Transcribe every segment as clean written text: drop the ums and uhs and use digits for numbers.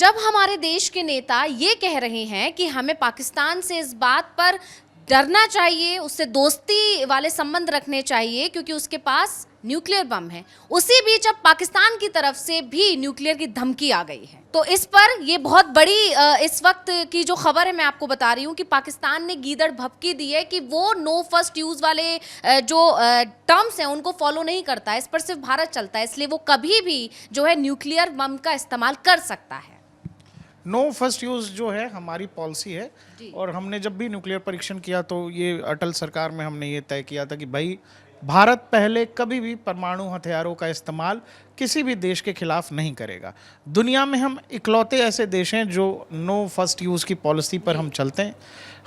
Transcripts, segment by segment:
जब हमारे देश के नेता ये कह रहे हैं कि हमें पाकिस्तान से इस बात पर डरना चाहिए, उससे दोस्ती वाले संबंध रखने चाहिए क्योंकि उसके पास न्यूक्लियर बम है, उसी बीच अब पाकिस्तान की तरफ से भी न्यूक्लियर की धमकी आ गई है। तो इस पर ये बहुत बड़ी इस वक्त की जो खबर है मैं आपको बता रही हूँ कि पाकिस्तान ने गीदड़ भभकी दी है कि वो नो फर्स्ट यूज वाले जो टर्म्स हैं उनको फॉलो नहीं करता है, इस पर सिर्फ भारत चलता है, इसलिए वो कभी भी जो है न्यूक्लियर बम का इस्तेमाल कर सकता है। नो फर्स्ट यूज़ जो है हमारी पॉलिसी है और हमने जब भी न्यूक्लियर परीक्षण किया तो ये अटल सरकार में हमने ये तय किया था कि भाई भारत पहले कभी भी परमाणु हथियारों का इस्तेमाल किसी भी देश के खिलाफ नहीं करेगा। दुनिया में हम इकलौते ऐसे देश हैं जो नो फर्स्ट यूज़ की पॉलिसी पर हम चलते हैं।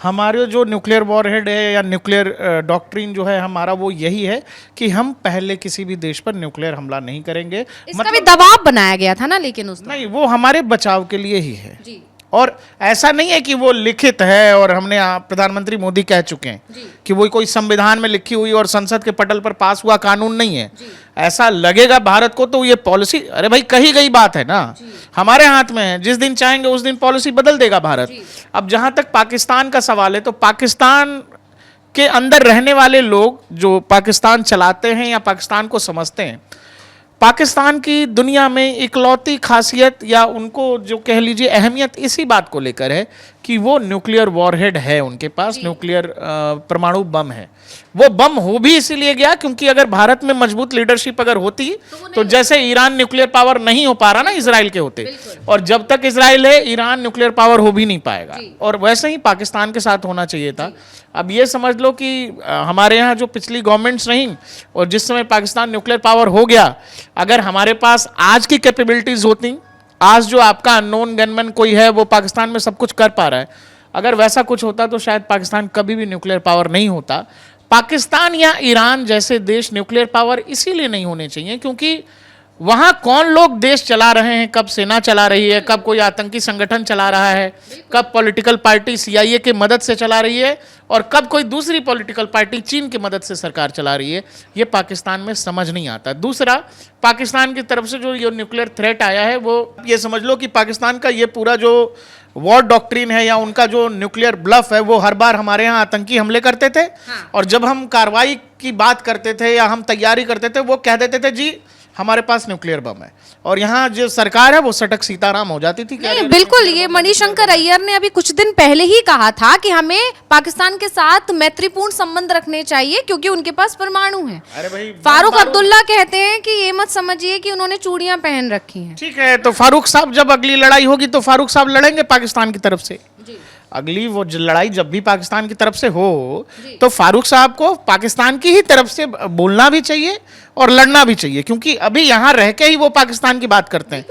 हमारे जो न्यूक्लियर वॉरहेड है या न्यूक्लियर डॉक्ट्रिन जो है हमारा वो यही है कि हम पहले किसी भी देश पर न्यूक्लियर हमला नहीं करेंगे। इसका भी दबाव बनाया गया था ना, लेकिन उस नहीं, वो हमारे बचाव के लिए ही है जी। और ऐसा नहीं है कि वो लिखित है और हमने प्रधानमंत्री मोदी कह चुके हैं कि वो कोई संविधान में लिखी हुई और संसद के पटल पर पास हुआ कानून नहीं है। ऐसा लगेगा भारत को तो ये पॉलिसी, अरे भाई कही गई बात है ना, हमारे हाथ में है, जिस दिन चाहेंगे उस दिन पॉलिसी बदल देगा भारत। अब जहां तक पाकिस्तान का सवाल है तो पाकिस्तान के अंदर रहने वाले लोग जो पाकिस्तान चलाते हैं या पाकिस्तान को समझते हैं, पाकिस्तान की दुनिया में इकलौती खासियत या उनको जो कह लीजिए अहमियत इसी बात को लेकर है कि वो न्यूक्लियर वॉरहेड है, उनके पास न्यूक्लियर परमाणु बम है। वो बम हो भी इसीलिए गया क्योंकि अगर भारत में मजबूत लीडरशिप अगर होती तो जैसे ईरान न्यूक्लियर पावर नहीं हो पा रहा ना इजराइल के होते, और जब तक इजराइल है ईरान न्यूक्लियर पावर हो भी नहीं पाएगा, और वैसे ही पाकिस्तान के साथ होना चाहिए था। अब ये समझ लो कि हमारे यहाँ जो पिछली गवर्नमेंट्स रहीं और जिस समय पाकिस्तान न्यूक्लियर पावर हो गया, अगर हमारे पास आज की कैपेबिलिटीज होती, आज जो आपका अननोन गनमैन कोई है वो पाकिस्तान में सब कुछ कर पा रहा है, अगर वैसा कुछ होता तो शायद पाकिस्तान कभी भी न्यूक्लियर पावर नहीं होता। पाकिस्तान या ईरान जैसे देश न्यूक्लियर पावर इसीलिए नहीं होने चाहिए क्योंकि वहाँ कौन लोग देश चला रहे हैं, कब सेना चला रही है, कब कोई आतंकी संगठन चला रहा है, कब पॉलिटिकल पार्टी CIA की मदद से चला रही है और कब कोई दूसरी पॉलिटिकल पार्टी चीन की मदद से सरकार चला रही है, ये पाकिस्तान में समझ नहीं आता। दूसरा, पाकिस्तान की तरफ से जो ये न्यूक्लियर थ्रेट आया है वो ये समझ लो कि पाकिस्तान का ये पूरा जो वॉर डॉक्ट्रिन है या उनका जो न्यूक्लियर ब्लफ है वो हर बार हमारे यहाँ आतंकी हमले करते थे और जब हम कार्रवाई की बात करते थे या हम तैयारी करते थे वो कह देते थे जी हमारे पास न्यूक्लियर बम है, और यहाँ जो सरकार है वो सटक सीताराम हो जाती थी। नहीं, बिल्कुल, ये मणिशंकर अय्यर ने अभी कुछ दिन पहले ही कहा था कि हमें पाकिस्तान के साथ मैत्रीपूर्ण संबंध रखने चाहिए क्योंकि उनके पास परमाणु है। अरे भाई, फारूक अब्दुल्ला कहते हैं कि ये मत समझिए कि उन्होंने चूड़ियां पहन रखी हैं। ठीक है, तो फारूक साहब जब अगली लड़ाई होगी तो फारूक साहब लड़ेंगे पाकिस्तान की तरफ से। अगली वो लड़ाई जब भी पाकिस्तान की तरफ से हो तो फारूक साहब को पाकिस्तान की ही तरफ से बोलना भी चाहिए और लड़ना भी चाहिए क्योंकि अभी यहाँ रह के ही वो पाकिस्तान की बात करते हैं।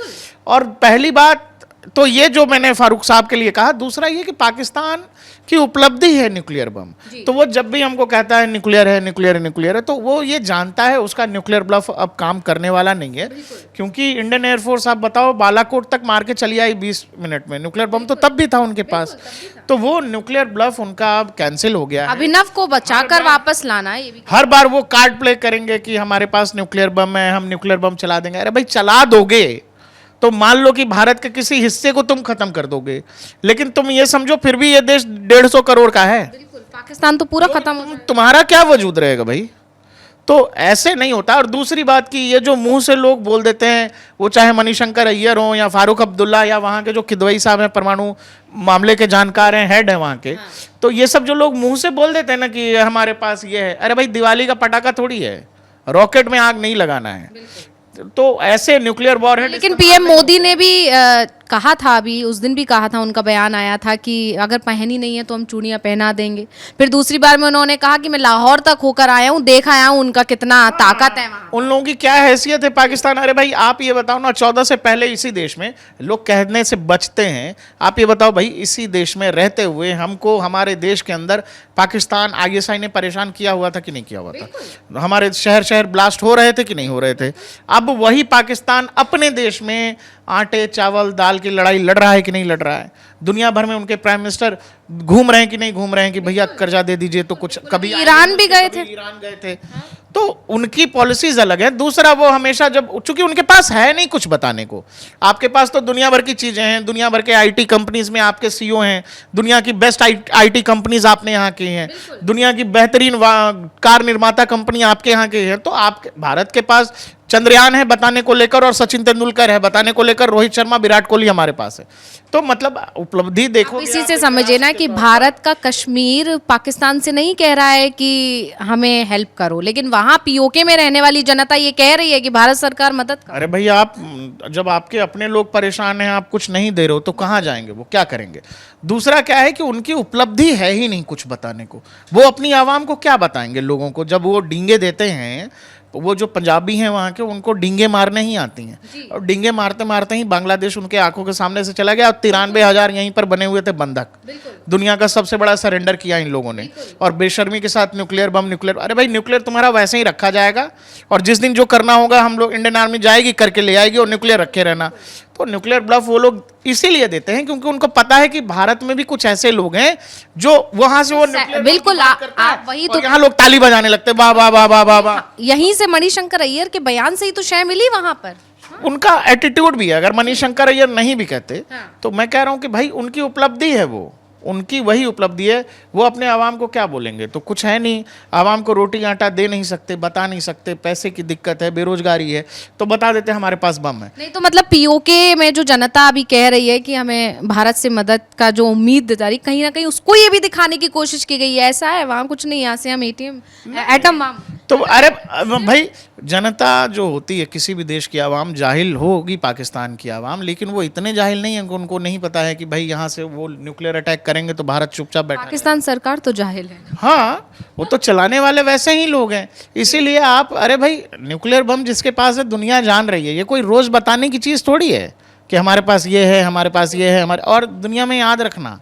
और पहली बात तो ये जो मैंने फारूक साहब के लिए कहा, दूसरा ये कि पाकिस्तान की उपलब्धि है न्यूक्लियर बम, तो वो जब भी हमको कहता है न्यूक्लियर है न्यूक्लियर है न्यूक्लियर है तो वो ये जानता है उसका न्यूक्लियर ब्लफ अब काम करने वाला नहीं है क्योंकि इंडियन एयरफोर्स आप बताओ बालाकोट तक मार के चली आई 20 मिनट में, न्यूक्लियर बम तो तब भी था उनके पास, तो वो न्यूक्लियर ब्लफ उनका अब कैंसिल हो गया। अभिनव को बचाकर वापस लाना है, ये भी हर बार वो कार्ड प्ले करेंगे कि हमारे पास न्यूक्लियर बम है, हम न्यूक्लियर बम चला देंगे। अरे भाई चला दोगे तो मान लो कि भारत के किसी हिस्से को तुम खत्म कर दोगे, लेकिन तुम ये समझो फिर भी ये देश 150 करोड़ का है, पाकिस्तान तो पूरा खत्म हो तुम्हारा क्या वजूद रहेगा भाई? तो ऐसे नहीं होता। और दूसरी बात कि ये जो मुंह से लोग बोल देते हैं, वो चाहे मणिशंकर अय्यर हो या फारूक अब्दुल्ला या वहाँ के जो किदवई साहब हैं परमाणु मामले के जानकार हैं, हेड हैं वहाँ के, तो ये सब जो लोग मुंह से बोल देते हैं ना कि हमारे पास ये है, अरे भाई दिवाली का पटाखा थोड़ी है, रॉकेट में आग नहीं लगाना है। तो ऐसे न्यूक्लियर वॉरहेड, लेकिन PM मोदी ने भी कहा था, अभी उस दिन भी कहा था, उनका बयान आया था कि अगर पहनी नहीं है तो हम चूड़ियां पहना देंगे। फिर दूसरी बार में उन्होंने कहा कि मैं लाहौर तक होकर आया हूं, देख आया हूं उनका कितना ताकत है वहां। उन लोगों की क्या हैसियत है पाकिस्तान? अरे भाई आप ये बताओ ना, 14 से पहले इसी देश में लोग कहने से बचते हैं, आप ये बताओ भाई इसी देश में रहते हुए हमको हमारे देश के अंदर पाकिस्तान ISI ने परेशान किया हुआ था कि नहीं किया हुआ था? हमारे शहर शहर ब्लास्ट हो रहे थे कि नहीं हो रहे थे? अब वही पाकिस्तान अपने देश में आटे चावल दाल की लड़ाई लड़ रहा है कि नहीं लड़ रहा है? दुनिया भर में उनके प्राइम मिनिस्टर घूम रहे हैं कि नहीं घूम रहे हैं कि भैया कर्जा दे दीजिए? तो कुछ कभी ईरान भी गए थे। ईरान गए थे। तो उनकी पॉलिसीज अलग है। दूसरा, वो हमेशा जब, चूंकि उनके पास है नहीं कुछ बताने को, आपके पास तो दुनिया भर की चीजें हैं, दुनिया भर के आईटी कंपनीज में आपके सीईओ हैं, दुनिया की बेस्ट आईटी कंपनीज आपने यहाँ की हैं, दुनिया की बेहतरीन कार निर्माता कंपनी आपके यहाँ की है। तो आप भारत के पास चंद्रयान है बताने को लेकर, और सचिन तेंदुलकर है बताने को लेकर, रोहित शर्मा विराट कोहली हमारे पास है। तो मतलब उपलब्धि देखो, इसी से समझिए ना कि भारत का कश्मीर पाकिस्तान से नहीं कह रहा है कि हमें हेल्प करो, लेकिन वहां पीओके में रहने वाली जनता ये कह रही है कि भारत सरकार मदद करो। अरे भैया, आप जब आपके अपने लोग परेशान हैं, आप कुछ नहीं दे रहे हो तो कहाँ जाएंगे? वो क्या करेंगे? दूसरा क्या है कि उनकी उपलब्धि है ही नहीं कुछ बताने को। वो अपनी आवाम को क्या बताएंगे लोगों को? जब वो डींगे देते हैं, वो जो पंजाबी हैं वहाँ के, उनको डींगे मारने ही आती हैं, और डींगे मारते मारते ही बांग्लादेश उनके आंखों के सामने से चला गया, और 93,000 यहीं पर बने हुए थे बंधक। दुनिया का सबसे बड़ा सरेंडर किया इन लोगों ने, और बेशर्मी के साथ न्यूक्लियर बम, न्यूक्लियर, अरे भाई न्यूक्लियर तुम्हारा वैसे ही रखा जाएगा, और जिस दिन जो करना होगा हम लोग, इंडियन आर्मी जाएगी करके ले आएगी, और न्यूक्लियर रखे रहना। तो न्यूक्लियर ब्लफ वो लोग इसीलिए देते हैं क्योंकि उनको पता है कि भारत में भी कुछ ऐसे लोग हैं जो वहां से वो न्यूक्लियर बिल्कुल आप वही तो, यहाँ लोग ताली बजाने लगते हैं, वाह वाह वाह वाह वाह वाह। यहीं से मणिशंकर अय्यर के बयान से ही तो शय मिली वहां पर। उनका एटीट्यूड भी है। अगर मणिशंकर अय्यर नहीं भी कहते तो मैं कह रहा हूं कि भाई उनकी उपलब्धि है, वो उनकी वही उपलब्धि है। वो अपने आवाम को क्या बोलेंगे? तो कुछ है नहीं, आवाम को रोटी आटा दे नहीं सकते, बता नहीं सकते, पैसे की दिक्कत है, बेरोजगारी है, तो बता देते हमारे पास बम है। नहीं तो मतलब पीओके में जो जनता अभी कह रही है कि हमें भारत से मदद का जो उम्मीद जारी, कहीं ना कहीं उसको ये भी दिखाने की कोशिश की गई है ऐसा है वहाँ कुछ नहीं, यहाँ से हम एटीएम एटम बम। तो अरे भाई, जनता जो होती है किसी भी देश की आवाम, जाहिल होगी पाकिस्तान की आवाम, लेकिन वो इतने जाहिल नहीं है, उनको नहीं पता है कि भाई यहाँ से वो न्यूक्लियर अटैक करेंगे तो भारत चुपचाप बैठा। पाकिस्तान सरकार तो जाहिल है। हाँ, वो तो चलाने वाले वैसे ही लोग हैं। इसीलिए आप, अरे भाई न्यूक्लियर बम जिसके पास है दुनिया जान रही है, ये कोई रोज बताने की चीज़ थोड़ी है कि हमारे पास ये है, हमारे पास ये है, हमारे। और दुनिया में याद रखना,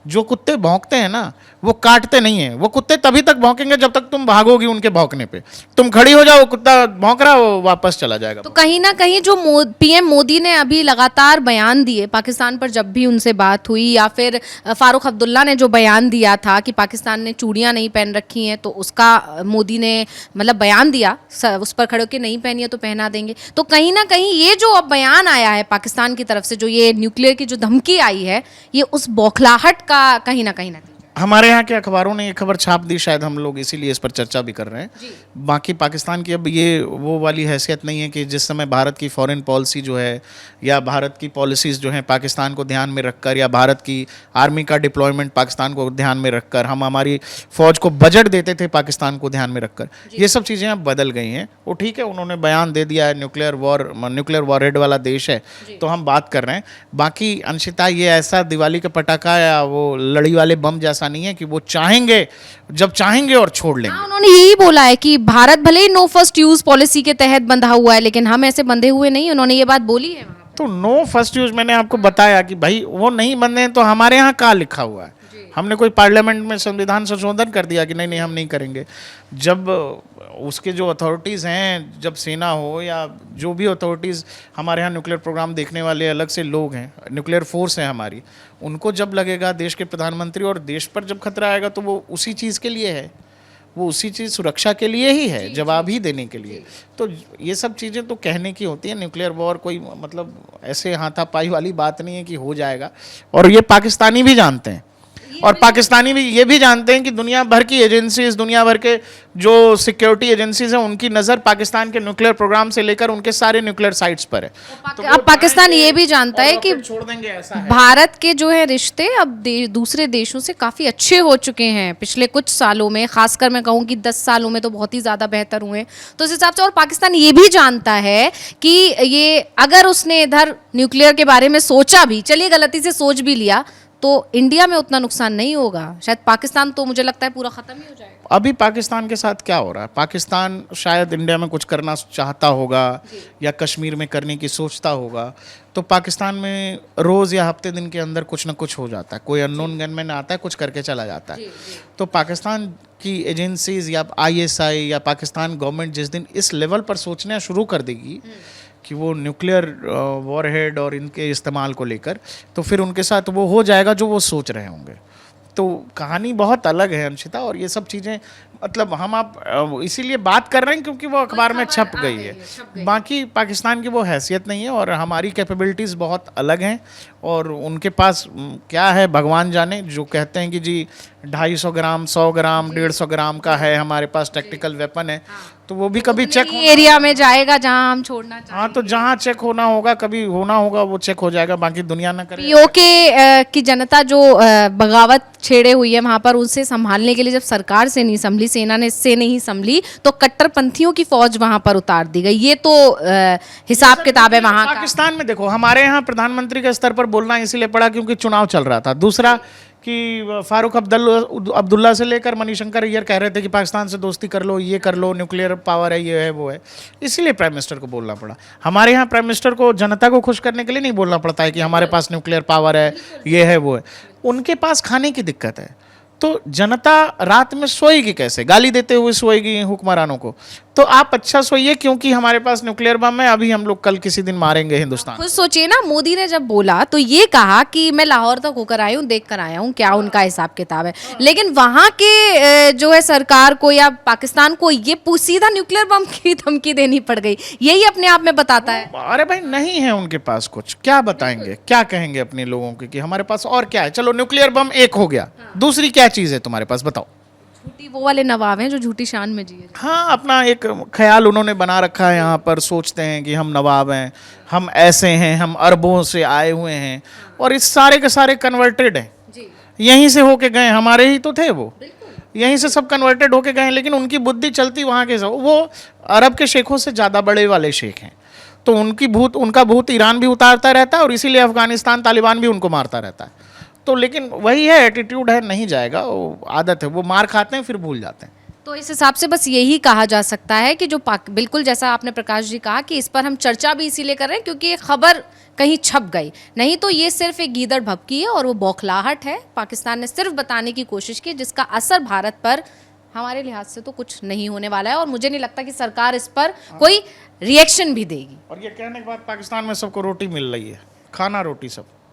जो कुत्ते भौंकते हैं ना वो काटते नहीं है। वो कुत्ते तभी तक भौंकेंगे जब तक तुम भागोगी उनके भौंकने पे। तुम खड़ी हो जाओ, वो कुत्ता भौंक रहा, वो वापस चला जाएगा। तो कहीं ना कहीं जो पीएम मोदी ने अभी लगातार बयान दिए पाकिस्तान पर, जब भी उनसे बात हुई, या फिर फारूक अब्दुल्ला ने जो बयान दिया था कि पाकिस्तान ने चूड़ियां नहीं पहन रखी हैं, तो उसका मोदी ने मतलब बयान दिया, उस पर खड़े होकर नहीं पहनी है तो पहना देंगे। तो कहीं ना कहीं ये जो अब बयान आया है पाकिस्तान की तरफ से, जो ये न्यूक्लियर की जो धमकी आई है, ये उस बौखलाहट का कहीं ना कहीं हमारे यहाँ के अखबारों ने ये खबर छाप दी, शायद हम लोग इसीलिए इस पर चर्चा भी कर रहे हैं। बाकी पाकिस्तान की अब ये वो वाली हैसियत नहीं है कि जिस समय भारत की फॉरेन पॉलिसी जो है, या भारत की पॉलिसीज़ जो हैं पाकिस्तान को ध्यान में रखकर, या भारत की आर्मी का डिप्लॉयमेंट पाकिस्तान को ध्यान में रखकर, हम हमारी फ़ौज को बजट देते थे पाकिस्तान को ध्यान में रखकर, ये सब चीज़ें अब बदल गई हैं। वो ठीक है, उन्होंने बयान दे दिया है, न्यूक्लियर वॉरहेड वाला देश है, तो हम बात कर रहे हैं। बाकी अंशिता, ये ऐसा दिवाली का पटाखा या वो लड़ी वाले बम जैसा नहीं है कि वो चाहेंगे जब चाहेंगे और छोड़ लेंगे। हाँ, उन्होंने यही बोला है कि भारत भले ही नो फर्स्ट यूज पॉलिसी के तहत बंधा हुआ है, लेकिन हम ऐसे बंधे हुए नहीं, उन्होंने ये बात बोली है। तो नो फर्स्ट यूज मैंने आपको बताया कि भाई वो नहीं बंधे हैं, तो हमारे यहाँ कहाँ लिखा हुआ है? हमने कोई पार्लियामेंट में संविधान संशोधन कर दिया कि नहीं नहीं हम नहीं करेंगे? जब उसके जो अथॉरिटीज़ हैं, जब सेना हो या जो भी अथॉरिटीज़, हमारे यहाँ न्यूक्लियर प्रोग्राम देखने वाले अलग से लोग हैं, न्यूक्लियर फोर्स है हमारी, उनको जब लगेगा देश के प्रधानमंत्री और देश पर जब खतरा आएगा तो वो उसी चीज़ के लिए है, वो उसी चीज़ सुरक्षा के लिए ही है, जवाब ही देने के लिए। तो ये सब चीज़ें तो कहने की होती है। न्यूक्लियर वॉर कोई मतलब ऐसे हाथापाई वाली बात नहीं है कि हो जाएगा, और ये पाकिस्तानी भी जानते हैं। और पाकिस्तानी भी ये भी जानते हैं कि दुनिया भर की एजेंसीज, दुनिया भर के जो सिक्योरिटी एजेंसीज हैं, उनकी नज़र पाकिस्तान के न्यूक्लियर प्रोग्राम से लेकर उनके सारे न्यूक्लियर साइट्स पर है। तो अब पाकिस्तान ये भी जानता है कि छोड़ देंगे ऐसा है। भारत के जो है रिश्ते अब दूसरे देशों से काफ़ी अच्छे हो चुके हैं पिछले कुछ सालों में, खासकर मैं कहूँ कि 10 सालों में तो बहुत ही ज़्यादा बेहतर हुए। तो इस हिसाब से, और पाकिस्तान ये भी जानता है कि ये अगर उसने इधर न्यूक्लियर के बारे में सोचा भी, चलिए गलती से सोच भी लिया, तो इंडिया में उतना नुकसान नहीं होगा। शायद पाकिस्तान तो मुझे लगता है पूरा ख़त्म ही हो जाएगा। अभी पाकिस्तान के साथ क्या हो रहा है? पाकिस्तान शायद इंडिया में कुछ करना चाहता होगा या कश्मीर में करने की सोचता होगा, तो पाकिस्तान में रोज़ या हफ्ते दिन के अंदर कुछ ना कुछ हो जाता है। कोई अननोन गनमैन आता है, कुछ करके चला जाता है। तो पाकिस्तान की एजेंसीज या ISI या पाकिस्तान गवर्नमेंट जिस दिन इस लेवल पर सोचना शुरू कर देगी कि वो न्यूक्लियर वॉरहेड और इनके इस्तेमाल को लेकर, तो फिर उनके साथ वो हो जाएगा जो वो सोच रहे होंगे। तो कहानी बहुत अलग है अंशिता, और ये सब चीज़ें मतलब हम आप इसीलिए बात कर रहे हैं क्योंकि वो अखबार में छप गई है। बाकी पाकिस्तान की वो हैसियत नहीं है, और हमारी कैपेबिलिटीज़ बहुत अलग हैं, और उनके पास क्या है भगवान जाने। जो कहते हैं कि जी 250 ग्राम 100 ग्राम 150 ग्राम का है हमारे पास टैक्टिकल वेपन है, तो वो भी कभी चेक एरिया में जाएगा जहां हम छोड़ना चाहेंगे। हाँ, तो जहाँ चेक होना होगा, कभी होना होगा, वो चेक हो जाएगा, बाकी दुनिया ना करे। पीओके की जनता जो बगावत छेड़े हुई है वहां पर, उसे संभालने के लिए जब सरकार से नहीं संभली, सेना ने से नहीं संभली, तो कट्टरपंथियों की फौज वहां पर उतार दी गई। ये तो हिसाब किताब है वहां का। पाकिस्तान में देखो, हमारे यहाँ प्रधानमंत्री के स्तर पर बोलना इसीलिए पड़ा क्योंकि चुनाव चल रहा था। दूसरा कि फारूक अब्दुल्ला से लेकर मणिशंकर अय्यर कह रहे थे कि पाकिस्तान से दोस्ती कर लो, ये कर लो, न्यूक्लियर पावर है, ये है, वो है, इसीलिए प्राइम मिनिस्टर को बोलना पड़ा। हमारे यहाँ प्राइम मिनिस्टर को जनता को खुश करने के लिए नहीं बोलना पड़ता है कि हमारे पास न्यूक्लियर पावर है, ये है, वो है। उनके पास खाने की दिक्कत है, तो जनता रात में सोएगी कैसे? गाली देते हुए सोएगी हुक्मरानों को। तो आप अच्छा सोइए क्योंकि हमारे पास न्यूक्लियर बम है, अभी हम लोग कल किसी दिन मारेंगे हिंदुस्तान। खुद सोचिए ना, मोदी ने जब बोला तो ये कहा कि मैं लाहौर तक होकर आई हूँ, देख कर आया हूँ क्या उनका हिसाब किताब है। लेकिन वहां के जो है सरकार को या पाकिस्तान को ये सीधा न्यूक्लियर बम की धमकी देनी पड़ गई। यही अपने आप में बताता है। अरे भाई, नहीं है उनके पास कुछ, क्या बताएंगे, क्या कहेंगे अपने लोगों को कि हमारे पास और क्या है? चलो न्यूक्लियर बम एक हो गया, दूसरी क्या चीज है तुम्हारे पास, बताओ। झूठी वो वाले नवाब हैं जो झूठी शान में जिए। हाँ, अपना एक ख्याल उन्होंने बना रखा है यहाँ पर, सोचते हैं कि हम नवाब हैं, हम ऐसे हैं, हम अरबों से आए हुए हैं, और इस सारे के सारे कन्वर्टेड हैं, यहीं से होके गए, हमारे ही तो थे वो, यहीं से सब कन्वर्टेड होके गए। लेकिन उनकी बुद्धि चलती वहाँ के सब, वो अरब के शेखों से ज़्यादा बड़े वाले शेख हैं, तो उनका भूत ईरान भी उतारता रहता है, और इसीलिए अफगानिस्तान तालिबान भी उनको मारता रहता है। तो लेकिन वही है, एटीट्यूड है, नहीं जाएगा, वो आदत है, वो मार खाते हैं फिर भूल जाते हैं। तो इस हिसाब से बस यही कहा जा सकता है कि जो बिल्कुल जैसा आपने प्रकाश जी कहा कि इस पर हम चर्चा भी इसीलिए कर रहे हैं क्योंकि ये खबर कहीं छप गई, नहीं तो ये सिर्फ एक गीदड़ भभकी है और वो बौखलाहट है। पाकिस्तान ने सिर्फ बताने की कोशिश की, जिसका असर भारत पर हमारे लिहाज से तो कुछ नहीं होने वाला है, और मुझे नहीं लगता कि सरकार इस पर कोई रिएक्शन भी देगी। और ये कहने के बाद पाकिस्तान में सबको रोटी मिल रही है, खाना रोटी सब।